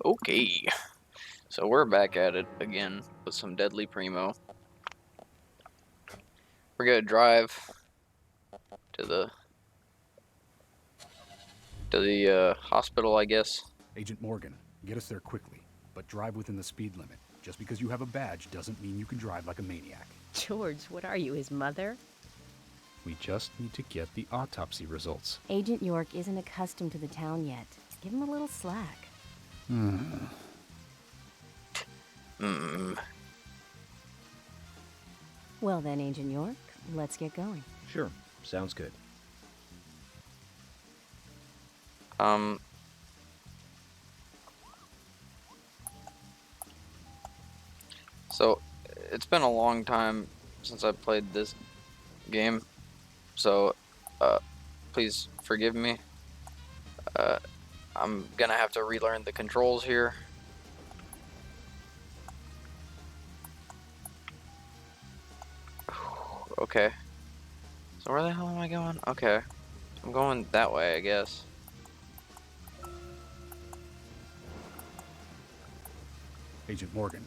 Okay, so we're back at it again with some deadly primo. We're gonna drive to the hospital, I guess. Agent Morgan, get us there quickly, but drive within the speed limit. Just because you have a badge doesn't mean you can drive like a maniac. George, what are you, his mother? We just need to get the autopsy results. Agent York isn't accustomed to the town yet. Give him a little slack. Well then, Agent York, let's get going. Sure, sounds good. So it's been a long time since I played this game, so please forgive me. I'm gonna have to relearn the controls here. Okay. So where the hell am I going? Okay. I'm going that way, I guess. Agent Morgan,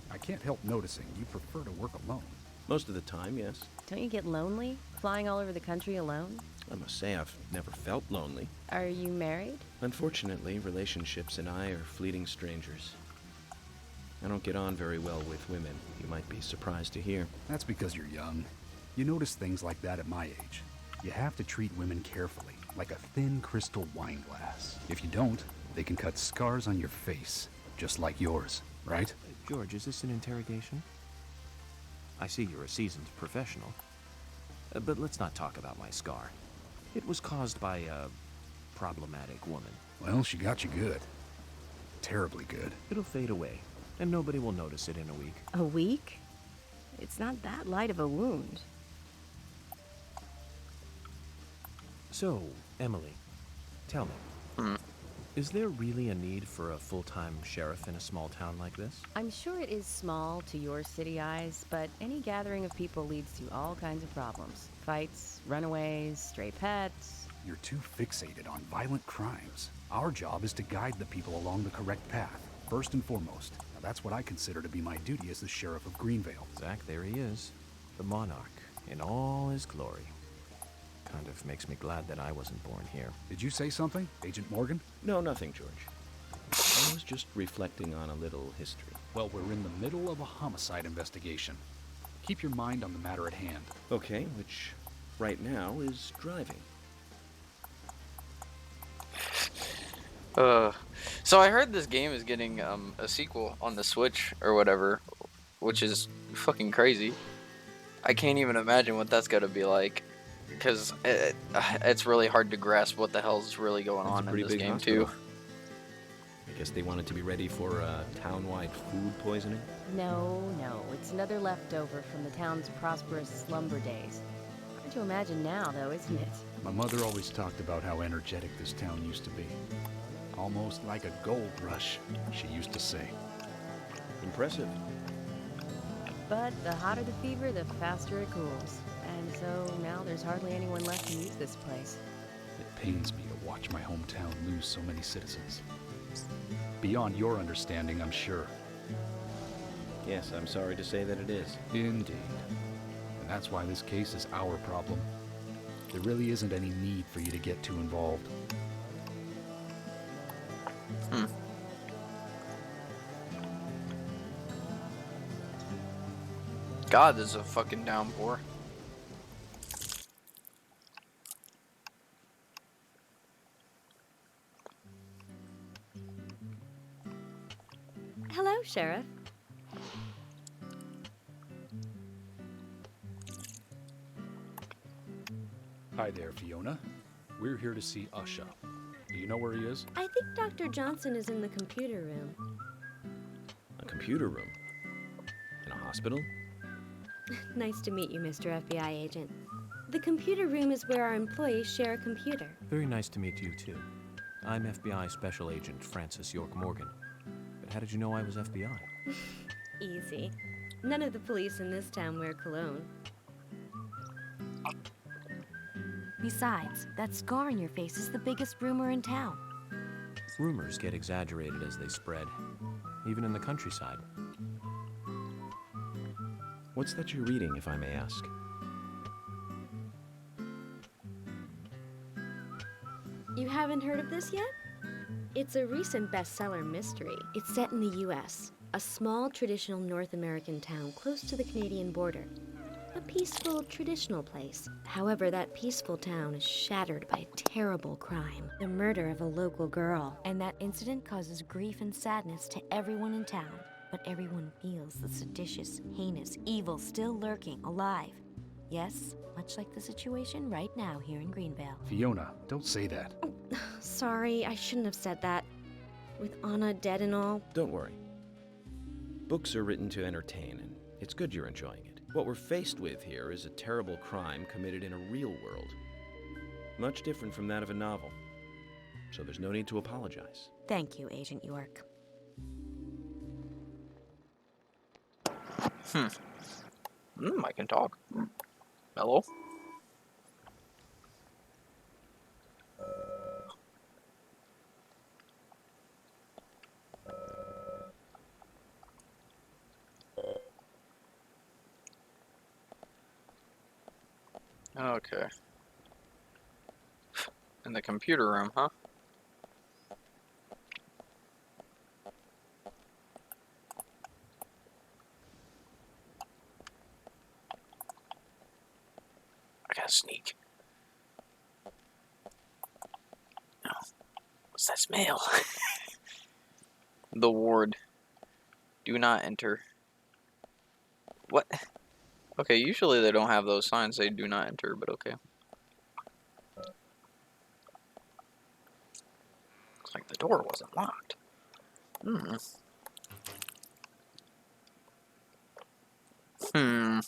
I can't help noticing you prefer to work alone. Most of the time, yes. Don't you get lonely, flying all over the country alone? I must say I've never felt lonely. Are you married? Unfortunately, relationships and I are fleeting strangers. I don't get on very well with women, you might be surprised to hear. That's because you're young. You notice things like that at my age. You have to treat women carefully, like a thin crystal wine glass. If you don't, they can cut scars on your face, just like yours, right? George, is this an interrogation? I see you're a seasoned professional. But let's not talk about my scar. It was caused by a problematic woman. Well, she got you good. Terribly good. It'll fade away, and nobody will notice it in a week. A week? It's not that light of a wound. So, Emily, tell me, is there really a need for a full-time sheriff in a small town like this? I'm sure it is small to your city eyes, but any gathering of people leads to all kinds of problems. Fights, runaways, stray pets. You're too fixated on violent crimes. Our job is to guide the people along the correct path, first and foremost. Now, that's what I consider to be my duty as the sheriff of Greenvale. Zach, there he is. The monarch, in all his glory. Kind of makes me glad that I wasn't born here. Did you say something, Agent Morgan? No, nothing, George. I was just reflecting on a little history. Well, we're in the middle of a homicide investigation. Keep your mind on the matter at hand. Okay, which right now is driving. So I heard this game is getting a sequel on the Switch or whatever, which is fucking crazy. I can't even imagine what that's gonna be like, because it's really hard to grasp what the hell's really going on in this game too. I guess they wanted to be ready for town-wide food poisoning? No, it's another leftover from the town's prosperous slumber days. Hard to imagine now, though, isn't it? My mother always talked about how energetic this town used to be. Almost like a gold rush, she used to say. Impressive. But the hotter the fever, the faster it cools. And so now there's hardly anyone left to use this place. It pains me to watch my hometown lose so many citizens. Beyond your understanding, I'm sure. Yes, I'm sorry to say that it is. Indeed. And that's why this case is our problem. There really isn't any need for you to get too involved. God, this is a fucking downpour. Hello, Sheriff. Hi there, Fiona. We're here to see Usha. Do you know where he is? I think Dr. Johnson is in the computer room. A computer room? In a hospital? Nice to meet you, Mr. FBI agent. The computer room is where our employees share a computer. Very nice to meet you, too. I'm FBI Special Agent Francis York Morgan. But how did you know I was FBI? Easy. None of the police in this town wear cologne. Besides, that scar on your face is the biggest rumor in town. Rumors get exaggerated as they spread, even in the countryside. What's that you're reading, if I may ask? You haven't heard of this yet? It's a recent bestseller mystery. It's set in the US, a small traditional North American town close to the Canadian border. A peaceful, traditional place. However, that peaceful town is shattered by a terrible crime. The murder of a local girl. And that incident causes grief and sadness to everyone in town. But everyone feels the seditious, heinous evil still lurking, alive. Yes, much like the situation right now here in Greenvale. Fiona, don't say that. Sorry, I shouldn't have said that. With Anna dead and all. Don't worry. Books are written to entertain, and it's good you're enjoying it. What we're faced with here is a terrible crime committed in a real world. Much different from that of a novel. So there's no need to apologize. Thank you, Agent York. I can talk. Hello? Okay. In the computer room, huh? I gotta sneak. No. What's that smell? The ward. Do not enter. What? Okay, usually they don't have those signs, they do not enter, but okay. Looks like the door wasn't locked. Hmm.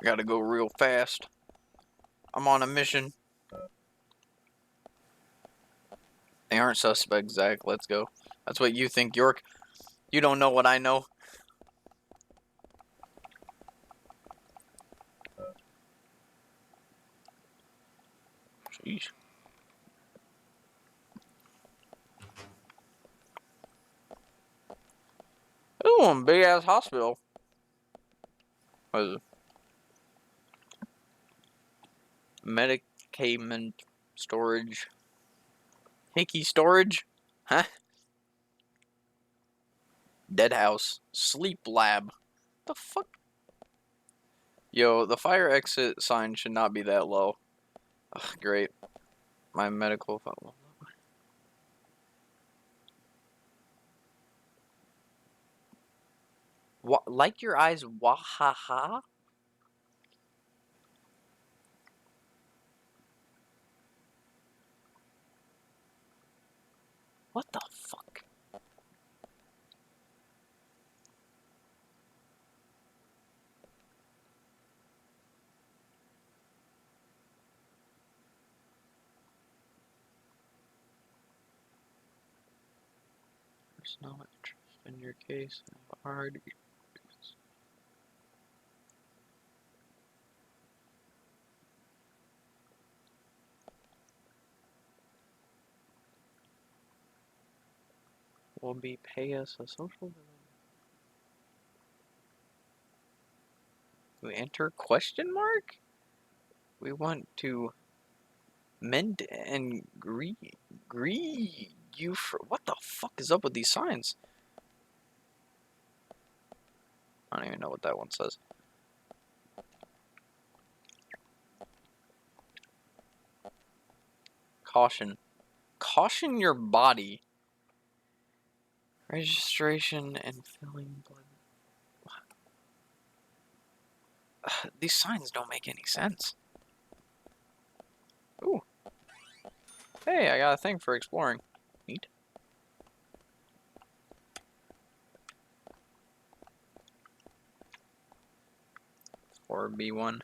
I gotta go real fast. I'm on a mission. They aren't suspects, Zach. Let's go. That's what you think, York. You don't know what I know. Jeez. Ooh, a big ass hospital. What is it? Medicament storage. Hickey storage? Huh? Dead house. Sleep lab. The fuck? Yo, the fire exit sign should not be that low. Ugh, great. My medical. What? Like your eyes, wahaha? What the fuck? There's no interest in your case. Hard. Will be pay us a social. We enter question mark? We want to mend and greet you for what the fuck is up with these signs? I don't even know what that one says. Caution. Caution your body. Registration and filling blood. These signs don't make any sense. Ooh. Hey, I got a thing for exploring. Neat. Or B1.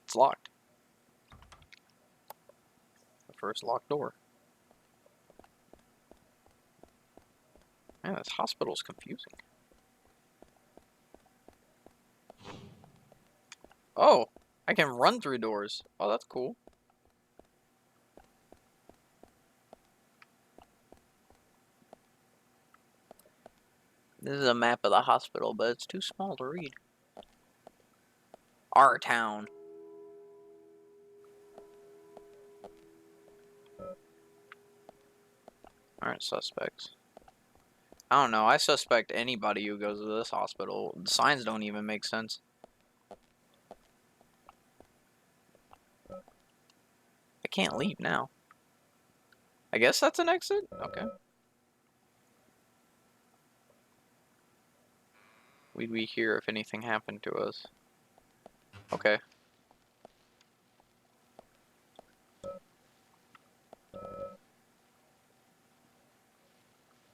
It's locked. The first locked door. Man, this hospital's confusing. Oh, I can run through doors. Oh, that's cool. This is a map of the hospital, but it's too small to read. Our town. Alright, suspects. I don't know. I suspect anybody who goes to this hospital. The signs don't even make sense. I can't leave now. I guess that's an exit? Okay. We'd be here if anything happened to us. Okay.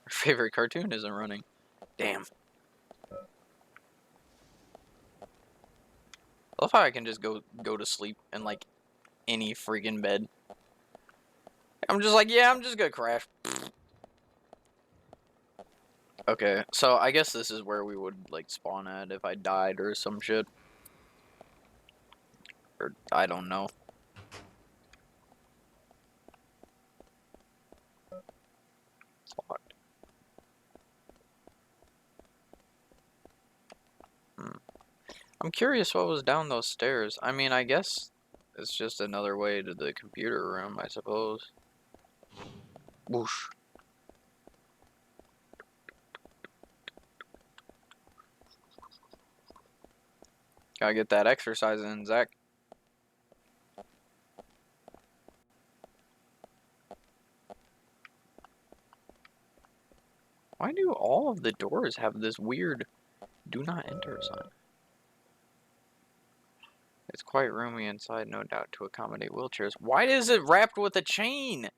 Our favorite cartoon isn't running. Damn. I love how I can just go to sleep in like any freaking bed. I'm just like, yeah, I'm just gonna crash. Okay, so I guess this is where we would like spawn at if I died or some shit. Or I don't know. It's locked. I'm curious what was down those stairs. I mean, I guess it's just another way to the computer room, I suppose. Whoosh. Gotta get that exercise in, Zach. Why do all of the doors have this weird do not enter sign? It's quite roomy inside, no doubt, to accommodate wheelchairs. Why is it wrapped with a chain?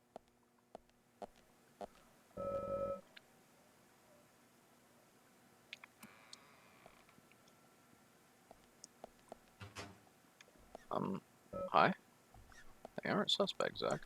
Hi? They aren't suspects, Zach.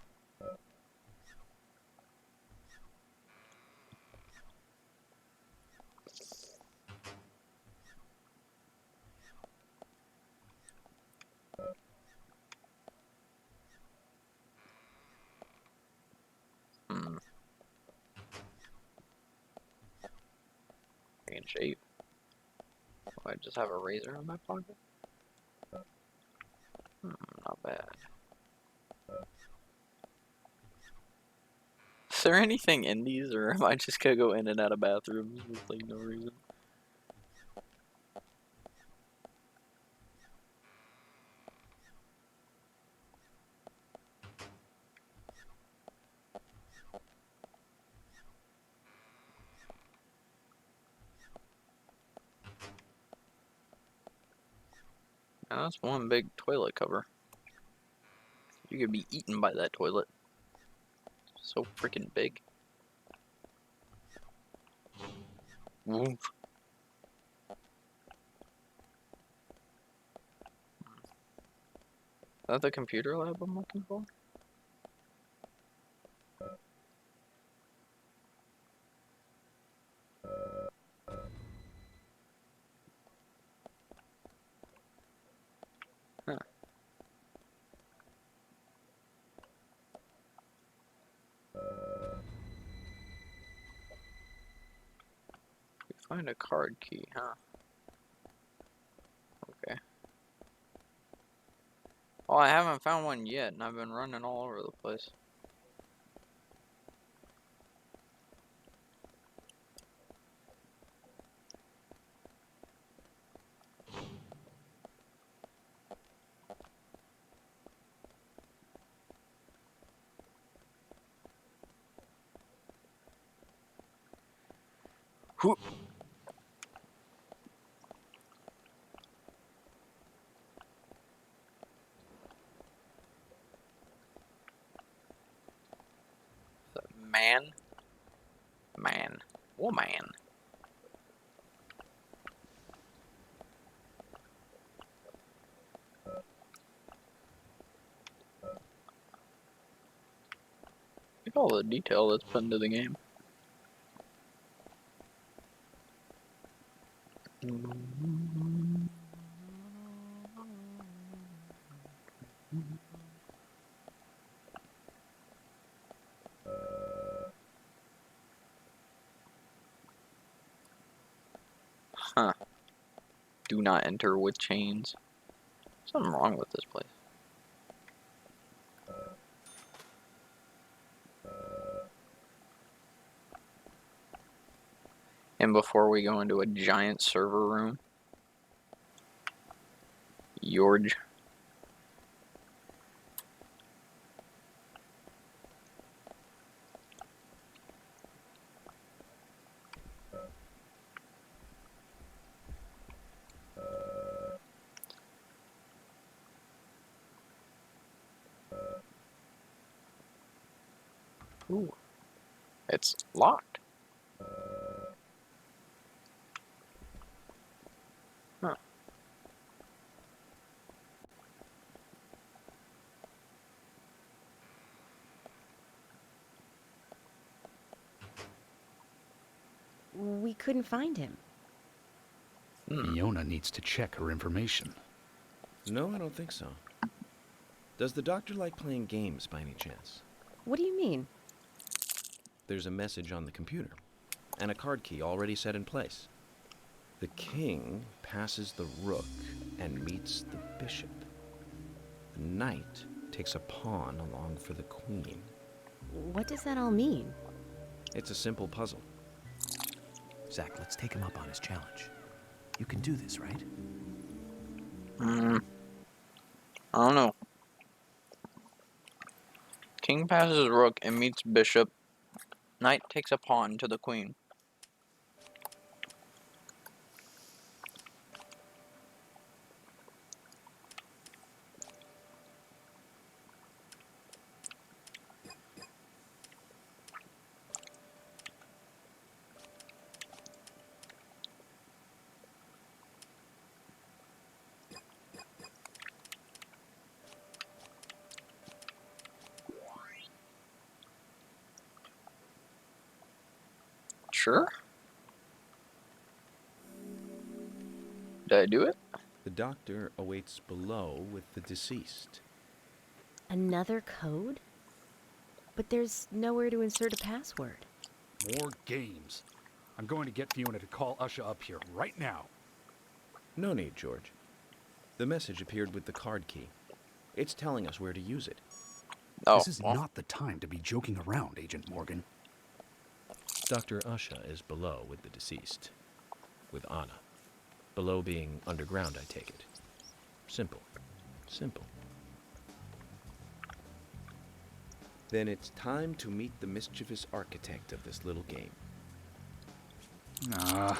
I can shave. Oh, I just have a razor in my pocket? Not bad. Is there anything in these, or am I just gonna go in and out of bathrooms with like no reason? Now that's one big toilet cover. You could be eaten by that toilet. So freaking big. Woof. Is that the computer lab I'm looking for? Huh. You find a card key, huh? Okay. Well, I haven't found one yet, and I've been running all over the place. Whoop. Man. Man. Woman. all the detail that's put into the game. Huh. Do not enter with chains. Something wrong with this place. And before we go into a giant server room, George. Ooh. It's locked. Huh. We couldn't find him. Fiona needs to check her information. No, I don't think so. Does the doctor like playing games by any chance? What do you mean? There's a message on the computer, and a card key already set in place. The king passes the rook and meets the bishop. The knight takes a pawn along for the queen. What does that all mean? It's a simple puzzle. Zach, let's take him up on his challenge. You can do this, right? I don't know. King passes rook and meets bishop. Knight takes a pawn to the queen. Sure. Did I do it? The doctor awaits below with the deceased. Another code? But there's nowhere to insert a password. More games. I'm going to get Fiona to call Usha up here right now. No need, George. The message appeared with the card key. It's telling us where to use it. Oh, This is well, not the time to be joking around, Agent Morgan. Dr. Usha is below with the deceased. With Anna. Below being underground, I take it. Simple. Simple. Then it's time to meet the mischievous architect of this little game. Nah.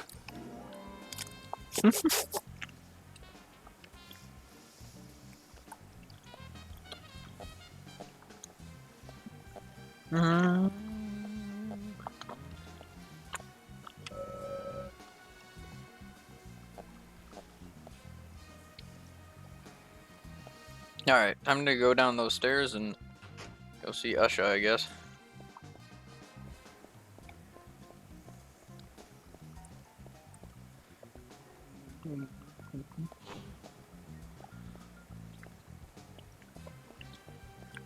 Alright, time to go down those stairs and go see Usha, I guess.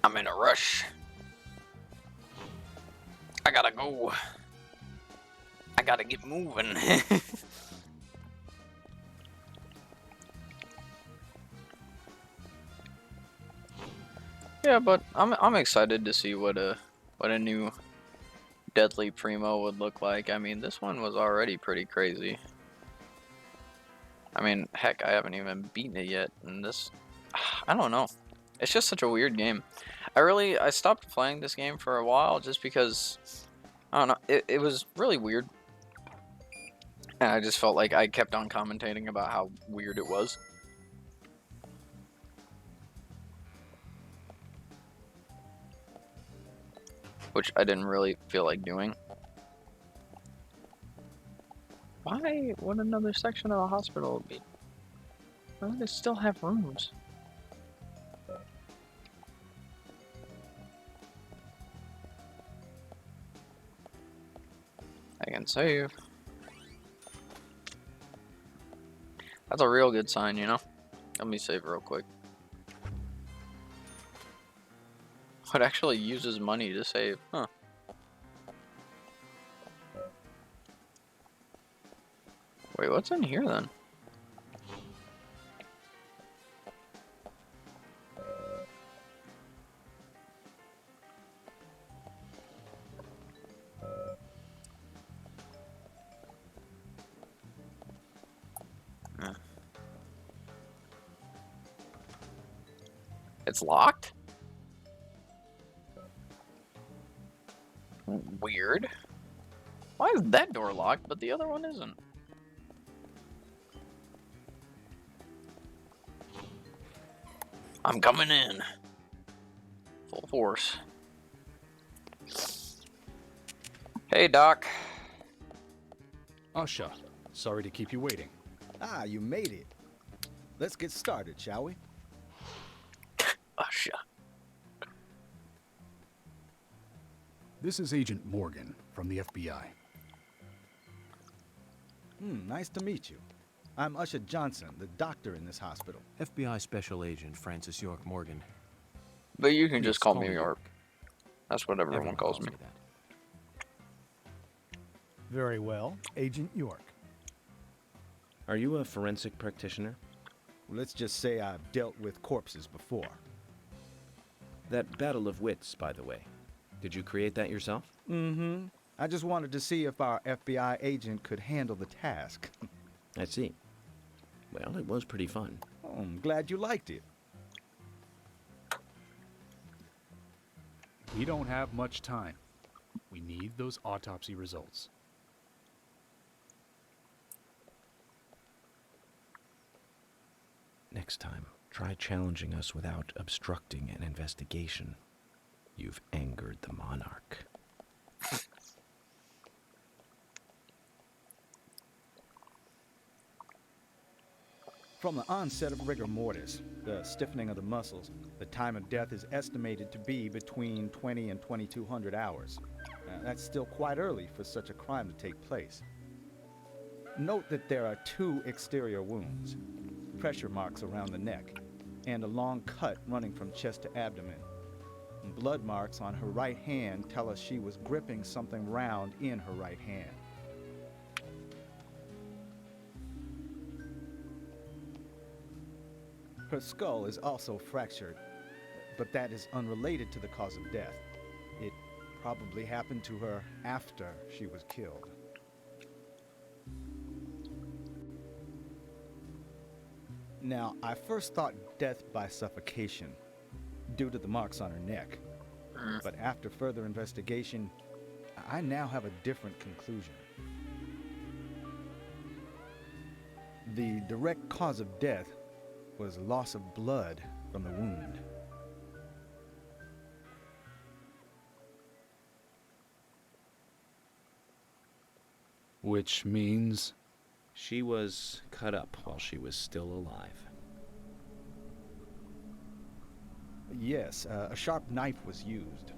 I'm in a rush. I gotta go. I gotta get moving. Yeah, but I'm excited to see what a new Deadly Primo would look like. I mean, this one was already pretty crazy. I mean, heck, I haven't even beaten it yet, and this, I don't know. It's just such a weird game. I stopped playing this game for a while just because, I don't know, it was really weird. And I just felt like I kept on commentating about how weird it was. Which I didn't really feel like doing. Why would another section of a hospital be? Why do they still have rooms? I can save. That's a real good sign, you know? Let me save real quick. It actually uses money to save, huh? Wait, what's in here then? It's locked? Weird. Why is that door locked, but the other one isn't? I'm coming in. Full force. Hey, Doc. Usha, sorry to keep you waiting. Ah, you made it. Let's get started, shall we? Usha. This is Agent Morgan from the FBI. Nice to meet you. I'm Usha Johnson, the doctor in this hospital. FBI Special Agent Francis York Morgan. But you can Yes, just call me York. That's what everyone Everyone calls me. that. Very well, Agent York. Are you a forensic practitioner? Let's just say I've dealt with corpses before. That battle of wits, by the way. Did you create that yourself? Mm-hmm. I just wanted to see if our FBI agent could handle the task. I see. Well, it was pretty fun. Oh, I'm glad you liked it. We don't have much time. We need those autopsy results. Next time, try challenging us without obstructing an investigation. You've angered the monarch. From the onset of rigor mortis, the stiffening of the muscles, the time of death is estimated to be between 20 and 2200 hours. That's still quite early for such a crime to take place. Note that there are 2 exterior wounds, pressure marks around the neck, and a long cut running from chest to abdomen. Blood marks on her right hand tell us she was gripping something round in her right hand. Her skull is also fractured, but that is unrelated to the cause of death. It probably happened to her after she was killed. Now, I first thought death by suffocation, due to the marks on her neck. But after further investigation, I now have a different conclusion. The direct cause of death was loss of blood from the wound. Which means... She was cut up while she was still alive. Yes, a sharp knife was used.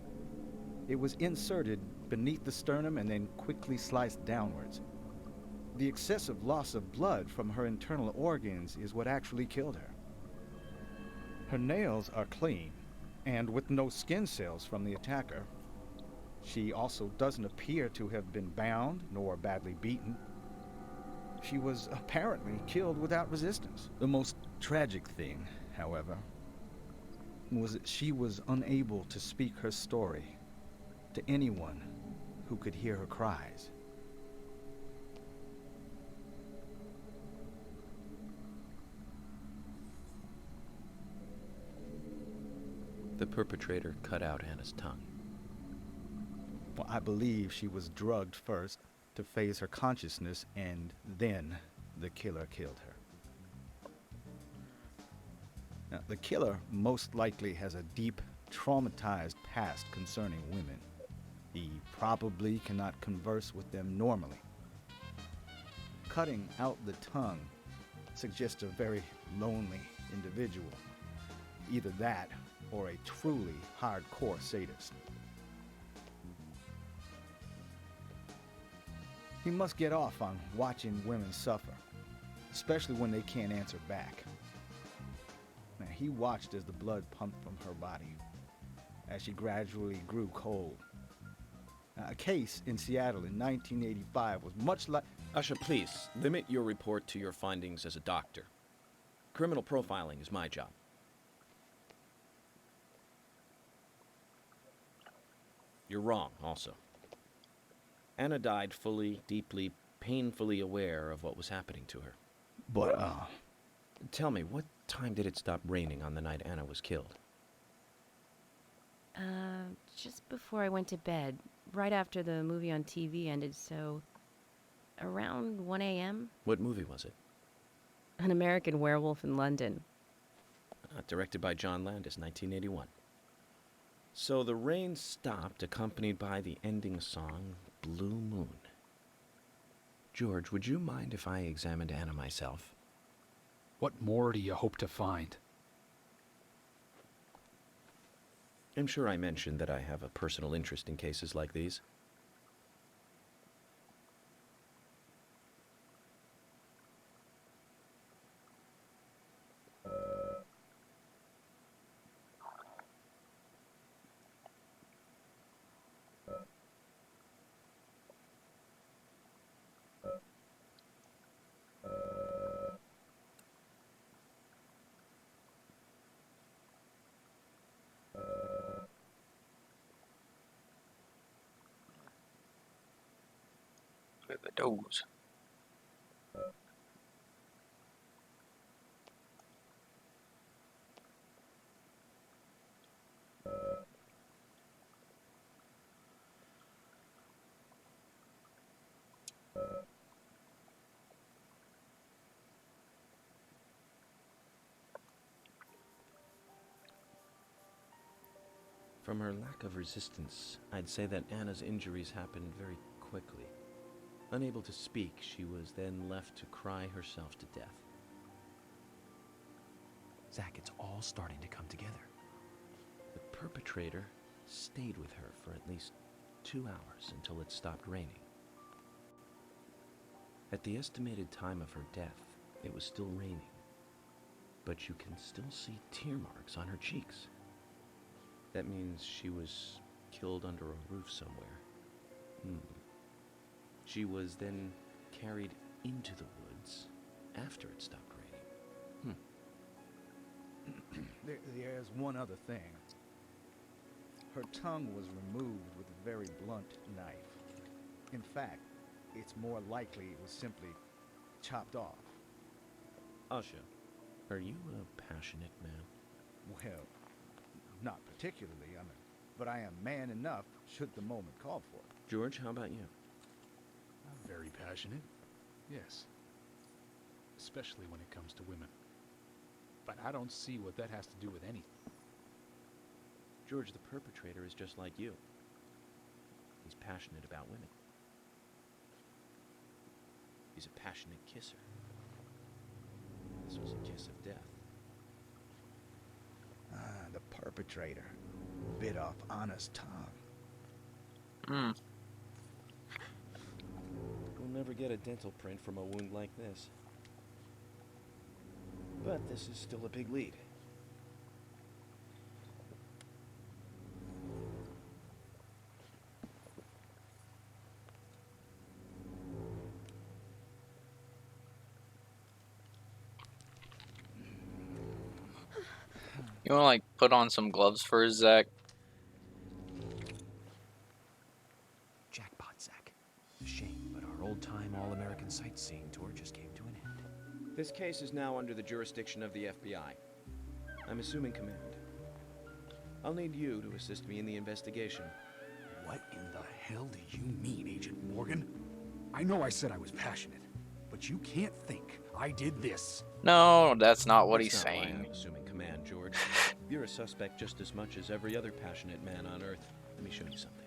It was inserted beneath the sternum and then quickly sliced downwards. The excessive loss of blood from her internal organs is what actually killed her. Her nails are clean, and with no skin cells from the attacker. She also doesn't appear to have been bound nor badly beaten. She was apparently killed without resistance. The most tragic thing, however, was that she was unable to speak her story to anyone who could hear her cries. The perpetrator cut out Anna's tongue. Well, I believe she was drugged first to phase her consciousness, and then the killer killed her. Now, the killer most likely has a deep, traumatized past concerning women. He probably cannot converse with them normally. Cutting out the tongue suggests a very lonely individual. Either that or a truly hardcore sadist. He must get off on watching women suffer, especially when they can't answer back. Man, he watched as the blood pumped from her body, as she gradually grew cold. A case in Seattle in 1985 was much like... Usha, please, limit your report to your findings as a doctor. Criminal profiling is my job. You're wrong, also. Anna died fully, deeply, painfully aware of what was happening to her. But, Tell me, what time did it stop raining on the night Anna was killed? Just before I went to bed, right after the movie on TV ended, so around 1 a.m. What movie was it? An American Werewolf in London. Directed by John Landis, 1981. So the rain stopped, accompanied by the ending song, Blue Moon. George, would you mind if I examined Anna myself? What more do you hope to find? I'm sure I mentioned that I have a personal interest in cases like these. Look at the doors. From her lack of resistance, I'd say that Anna's injuries happened very quickly. Unable to speak, she was then left to cry herself to death. Zach, it's all starting to come together. The perpetrator stayed with her for at least 2 hours until it stopped raining. At the estimated time of her death, it was still raining, but you can still see tear marks on her cheeks. That means she was killed under a roof somewhere. She was then carried into the woods after it stopped raining. There's one other thing. Her tongue was removed with a very blunt knife. In fact, it's more likely it was simply chopped off. Usha, are you a passionate man? Well, not particularly, but I am man enough should the moment call for it. George, how about you? I'm very passionate, yes. Especially when it comes to women. But I don't see what that has to do with anything. George, the perpetrator is just like you. He's passionate about women. He's a passionate kisser. This was a kiss of death. The perpetrator bit off Anna's tongue. We'll never get a dental print from a wound like this. But this is still a big lead. You wanna like put on some gloves for Zach? Jackpot, Zach. A shame, but our old-time all-American sightseeing tour just came to an end. This case is now under the jurisdiction of the FBI. I'm assuming command. I'll need you to assist me in the investigation. What in the hell do you mean, Agent Morgan? I know I said I was passionate, but you can't think I did this. No, that's not what That's he's not why saying. I'm assuming command, George. You're a suspect just as much as every other passionate man on Earth. Let me show you something.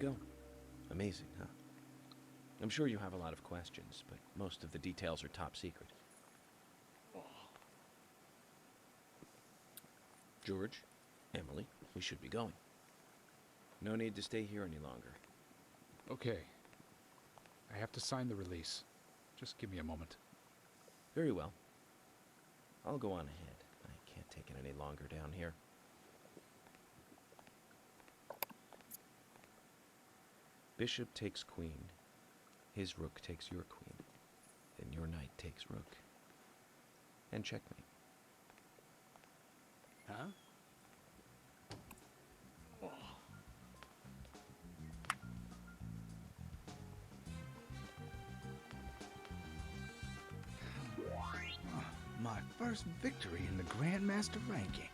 go. Amazing, huh? I'm sure you have a lot of questions, but most of the details are top secret. George, Emily, we should be going. No need to stay here any longer. Okay. I have to sign the release. Just give me a moment. Very well. I'll go on ahead. I can't take it any longer down here. Bishop takes queen. His rook takes your queen. Then your knight takes rook. And checkmate. Huh? My first victory in the Grandmaster ranking.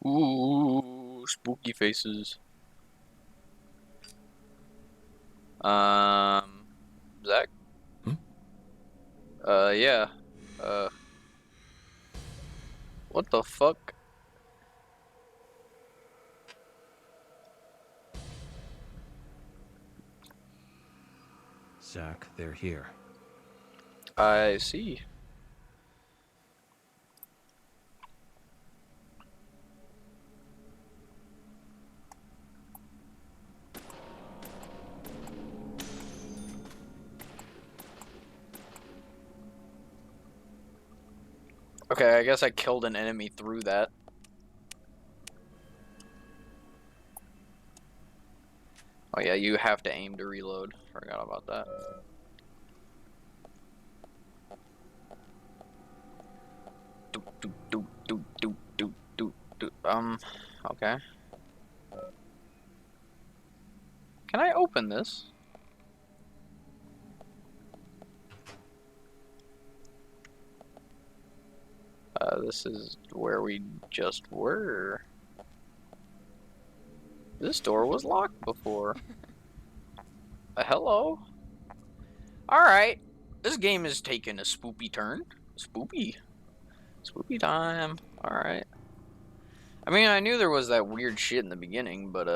Ooh, spooky faces. Zach? Hmm? Yeah. What the fuck? Zach, they're here. I see. Okay, I guess I killed an enemy through that. Oh yeah, you have to aim to reload. Forgot about that. Doop, doop, doop, doop, doop, doop, doop, doop. Okay. Can I open this? This is where we just were. This door was locked before. Hello? Alright. This game is taking a spoopy turn. Spoopy. Spoopy time. Alright. I mean, I knew there was that weird shit in the beginning, but,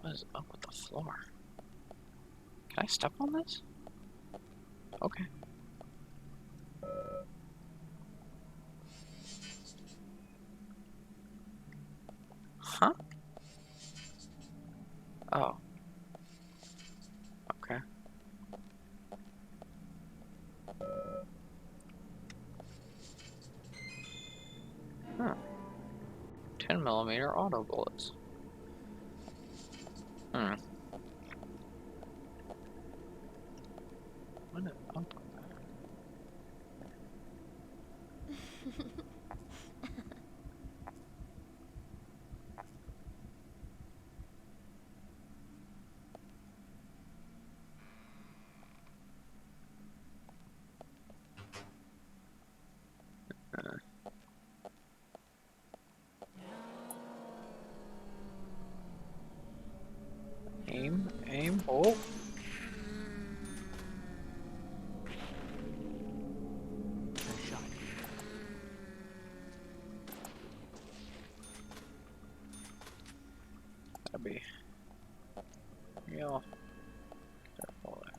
what is up with the floor? Can I step on this? Okay. Huh? Oh. Okay. Huh. 10mm auto bullets. Hmm. What up? Aim, oh. That'd be real careful there.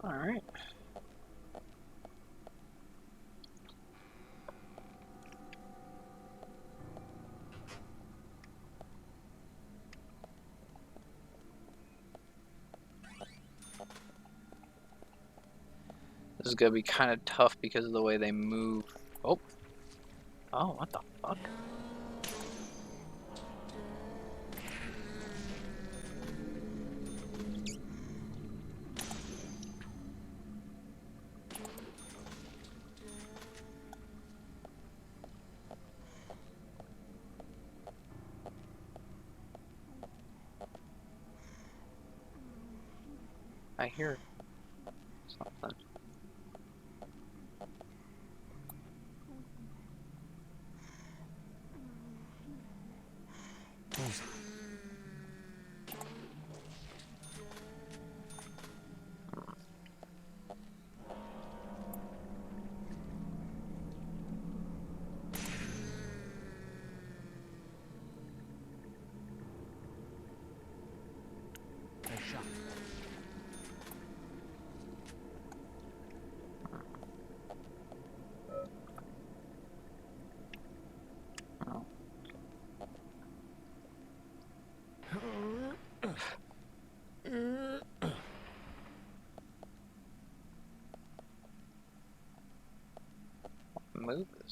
Alright. This is gonna be kind of tough because of the way they move. Oh. Oh, what the fuck? I hear something.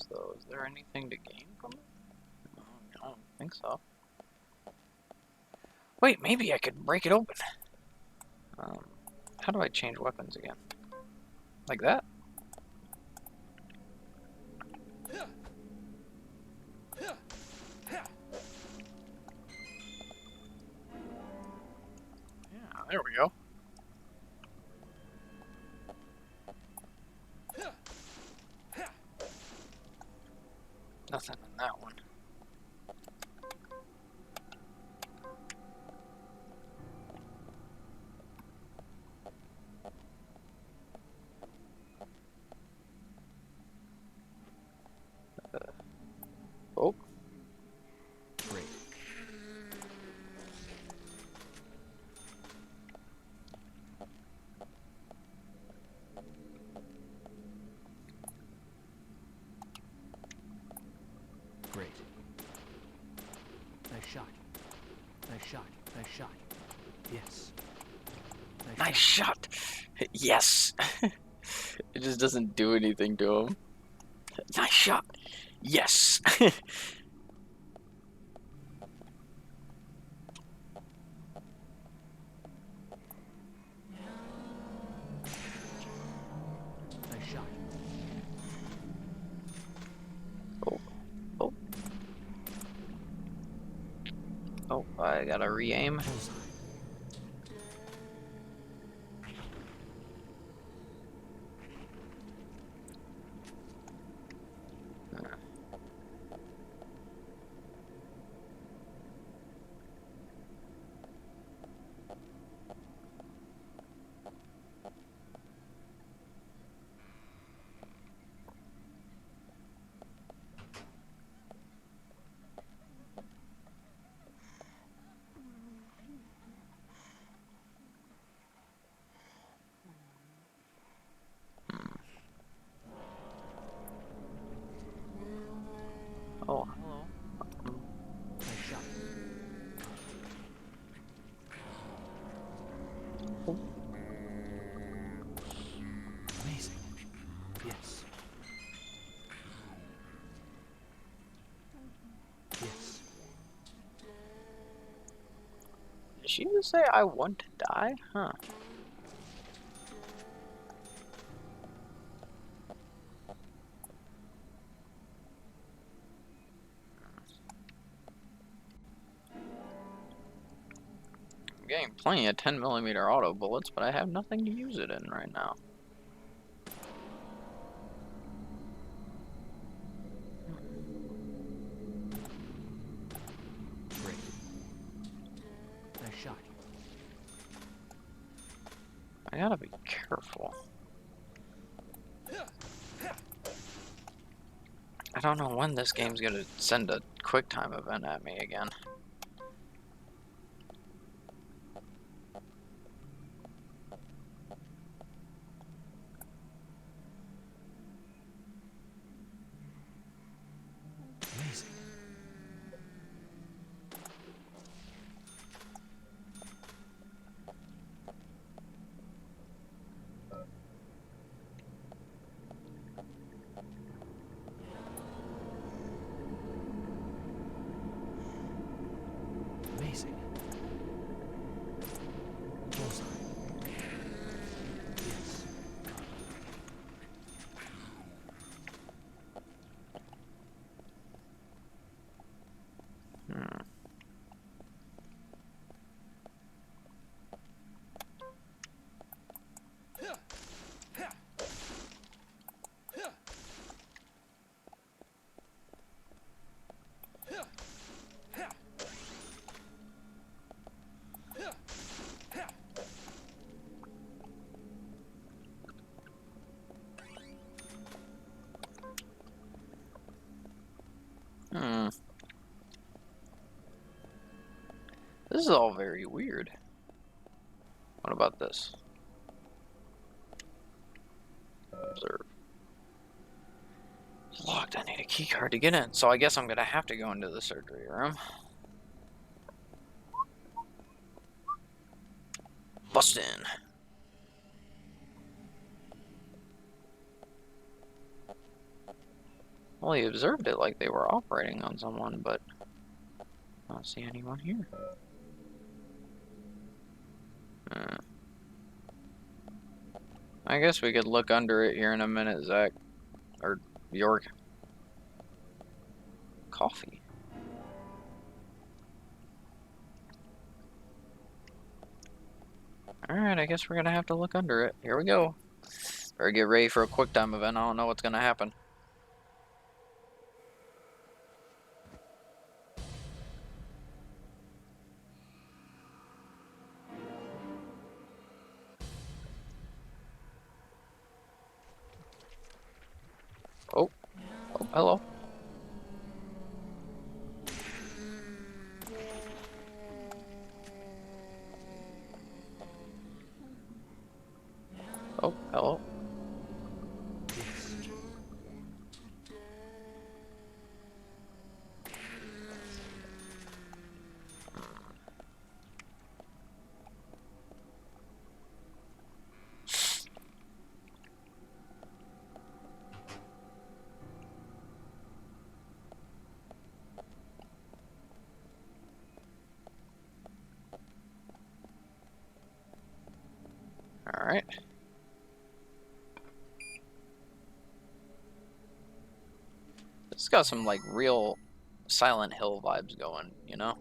this though? Is there anything to gain from it? No, I don't think so. Wait, maybe I could break it open. How do I change weapons again? Like that? Yeah, there we go. Nothing in that one. Oh. Great. Great. Nice shot. Nice shot. Nice shot. Yes. Nice shot. Yes. It just doesn't do anything to him. Nice shot. Yes. Nice shot. Oh. Oh. Oh, I gotta re-aim. Bullseye. Oh, hello. Nice shot. Amazing. Yes. Yes. Did she just say I want to die? Huh. I'm getting plenty of 10mm auto bullets, but I have nothing to use it in right now. Great. Nice shot. I gotta be careful. I don't know when this game's gonna send a quick time event at me again. Amazing. Amazing. Bullseye. Yes. Hmm. Hmm. This is all very weird. What about this? Observe. It's locked. I need a key card to get in, so I guess I'm gonna have to go into the surgery room. Bust in. Well, he observed it like they were operating on someone, but I don't see anyone here. I guess we could look under it here in a minute, Zach. Or York. Coffee. Alright, I guess we're gonna have to look under it. Here we go. Better get ready for a quick time event. I don't know what's gonna happen. Oh, oh, hello. Oh, hello. Alright. It's got some like real Silent Hill vibes going, you know?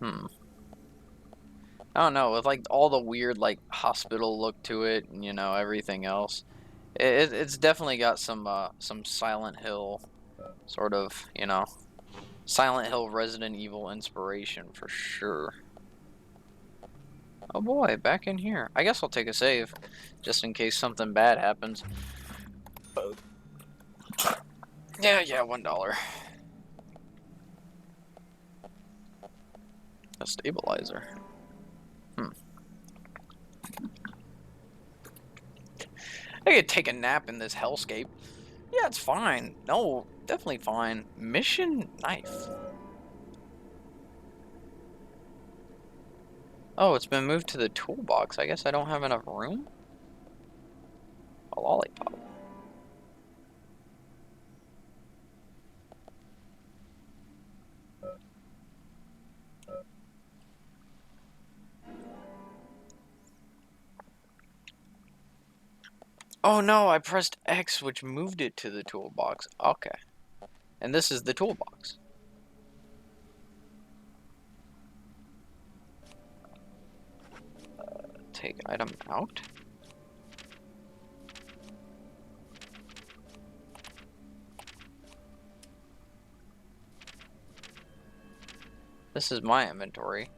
I don't know, with like all the weird like hospital look to it and you know everything else. It's definitely got some Silent Hill sort of, you know, Silent Hill Resident Evil inspiration for sure. Oh boy, back in here. I guess I'll take a save just in case something bad happens. Yeah, $1. A stabilizer. I could take a nap in this hellscape. Yeah, it's fine. No, definitely fine. Mission knife. Oh, it's been moved to the toolbox. I guess I don't have enough room? A lollipop. Oh no, I pressed X, which moved it to the toolbox. Okay. And this is the toolbox. Take item out. This is my inventory.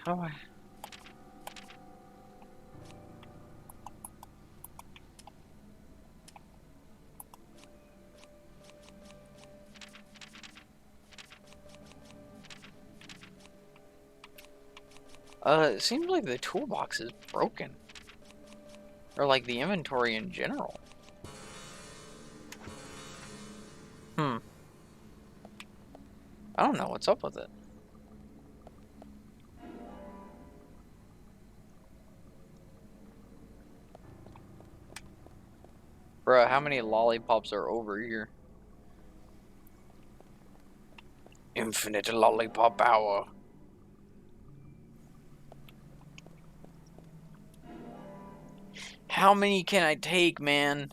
How do I... it seems like the toolbox is broken. Or like the inventory in general. I don't know what's up with it. Bruh, how many lollipops are over here? Infinite lollipop power. How many can I take, man?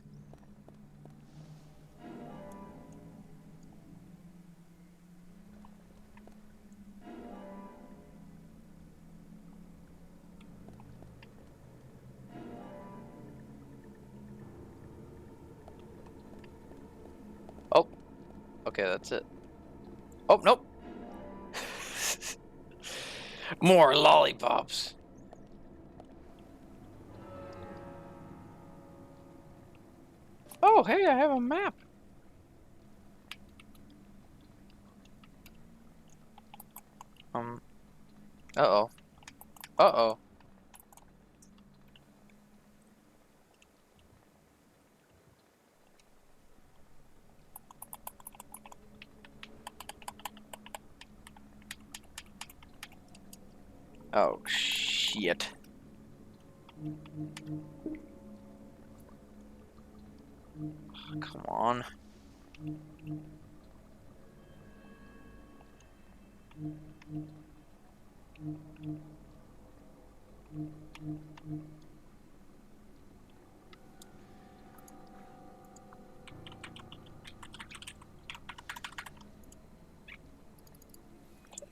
Oh, okay, that's it. Oh, nope. More lollipops. Oh, hey, I have a map. Uh-oh. Uh-oh. Oh, shit. Come on.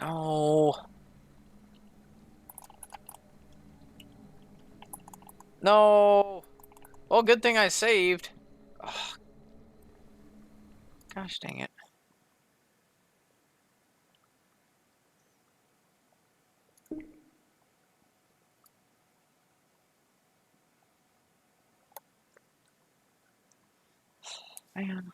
No. No. Well, good thing I saved. Oh, gosh dang it. Man.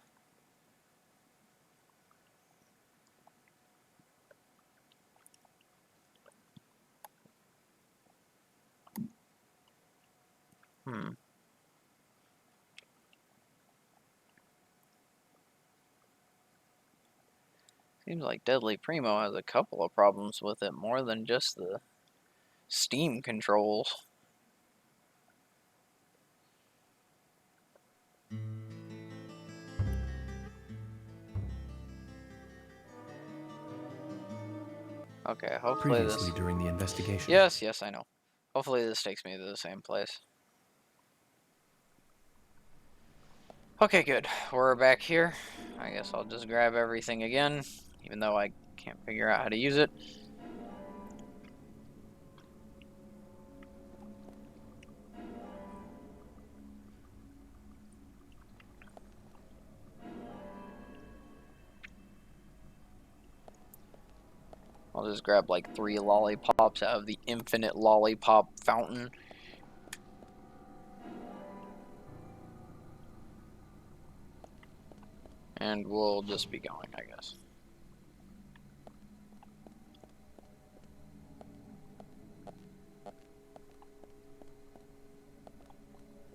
Hmm. Seems like Deadly Primo has a couple of problems with it, more than just the Steam controls. Okay, hopefully Previously this... during the investigation. Yes, yes, I know. Hopefully this takes me to the same place. Okay, good. We're back here. I guess I'll just grab everything again, even though I can't figure out how to use it. I'll just grab like 3 lollipops out of the infinite lollipop fountain. And we'll just be going, I guess.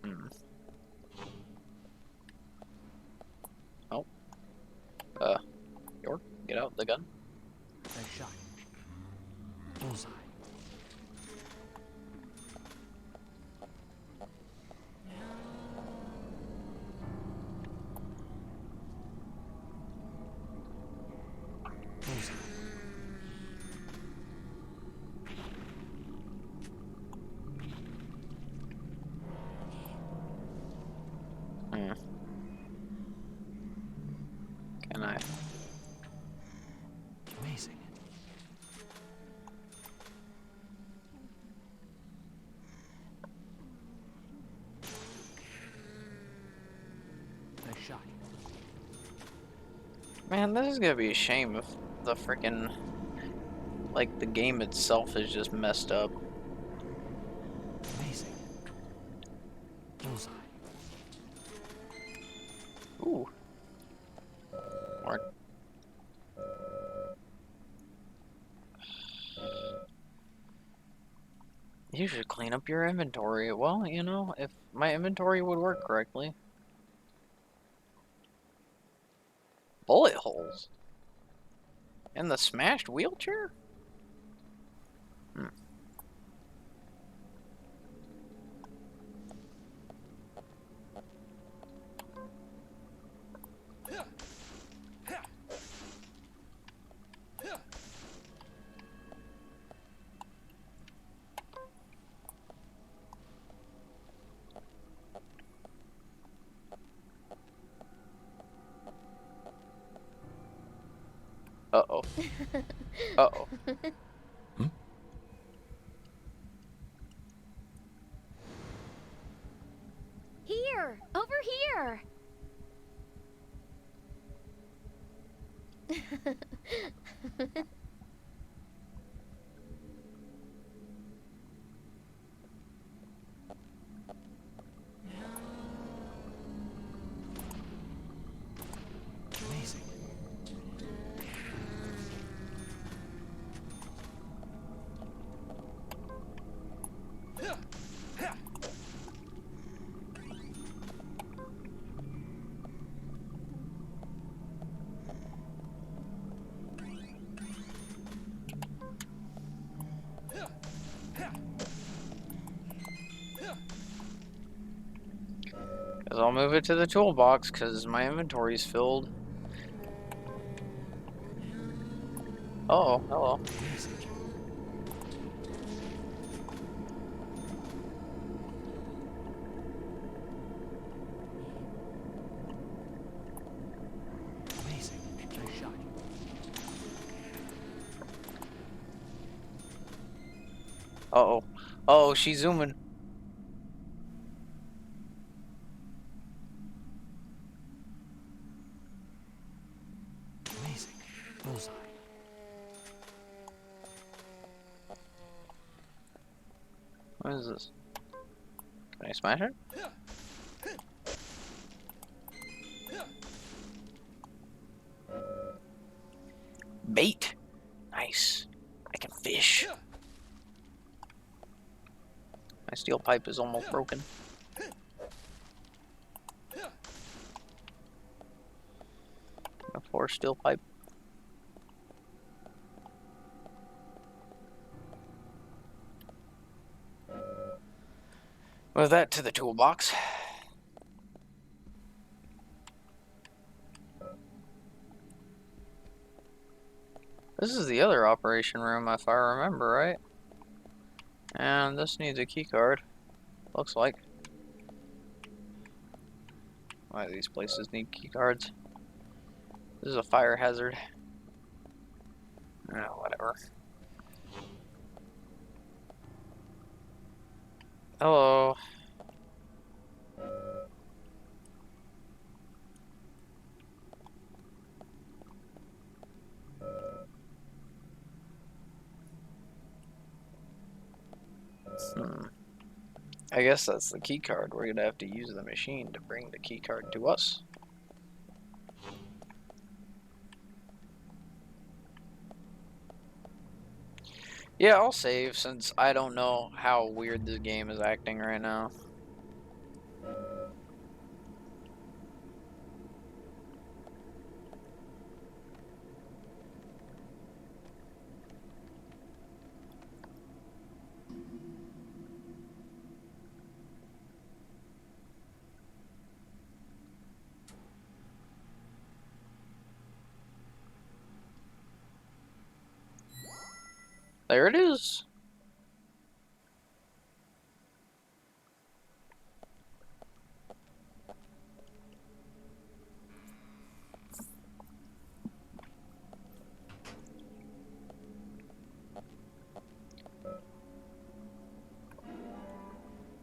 Hmm. Oh. York, get out the gun. Nice shot. Bullseye. Bullseye. Hmm. Can I? Amazing. Nice shot. Man, this is gonna be a shame if the frickin', like, the game itself is just messed up. Amazing. Bullseye. Ooh. More. You should clean up your inventory. Well, you know, if my inventory would work correctly. Bullet holes? In the smashed wheelchair? Hmm. Uh-oh. Uh-oh. Hmm? Here! Over here! Amazing. Cause I'll move it to the toolbox because my inventory's filled. Oh, hello. Amazing. Nice shot. Uh-oh. Oh, she's zooming. Amazing. Bullseye. What is this? Can I smash it? Bait. Nice. I can fish. My steel pipe is almost broken. A 4 steel pipe. Move that to the toolbox. This is the other operation room, if I remember right. And this needs a key card. Looks like. Why do these places need key cards? This is a fire hazard. Oh, whatever. Hello. I guess that's the key card. We're gonna have to use the machine to bring the key card to us. Yeah, I'll save since I don't know how weird this game is acting right now. There it is.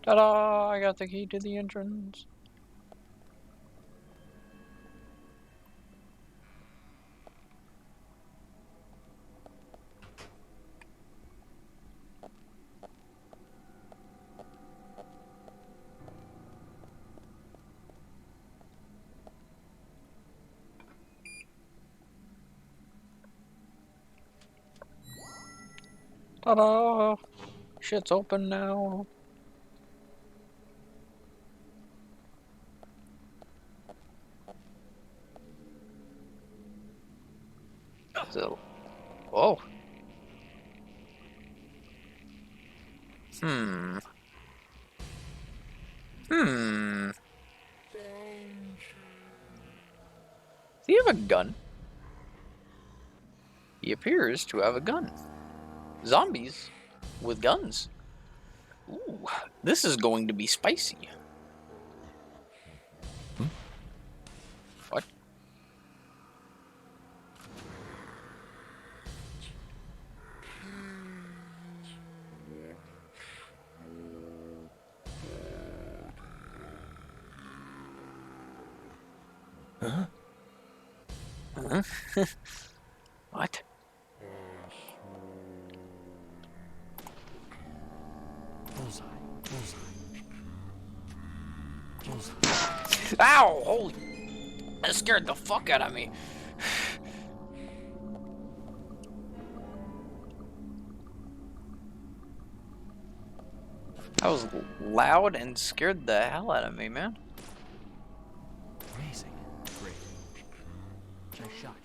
Ta-da! I got the key to the entrance. Ta-da! Shit's open now. So, whoa. Hmm. Does he have a gun? He appears to have a gun. Zombies with guns. Ooh, this is going to be spicy. What? Huh? Huh? What? Bullseye. Bullseye. Bullseye. Ow! Holy! That scared the fuck out of me. That was loud and scared the hell out of me, man. Amazing. Great. Nice shot.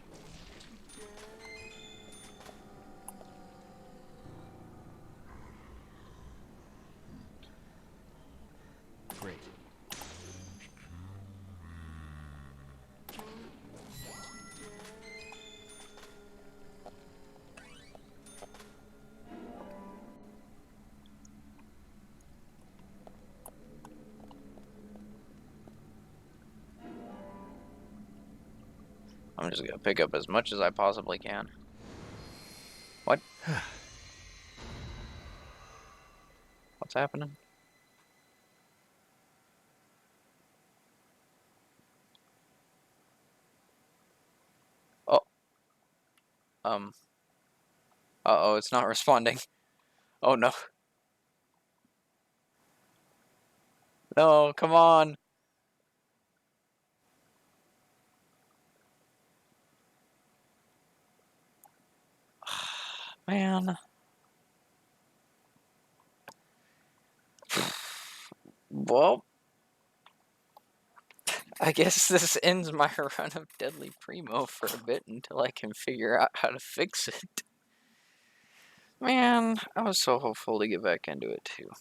Great. I'm just gonna pick up as much as I possibly can. What? What's happening? Oh. Uh-oh, it's not responding. Oh no. No, come on. Man. Well, I guess this ends my run of Deadly Primo for a bit until I can figure out how to fix it. Man, I was so hopeful to get back into it too.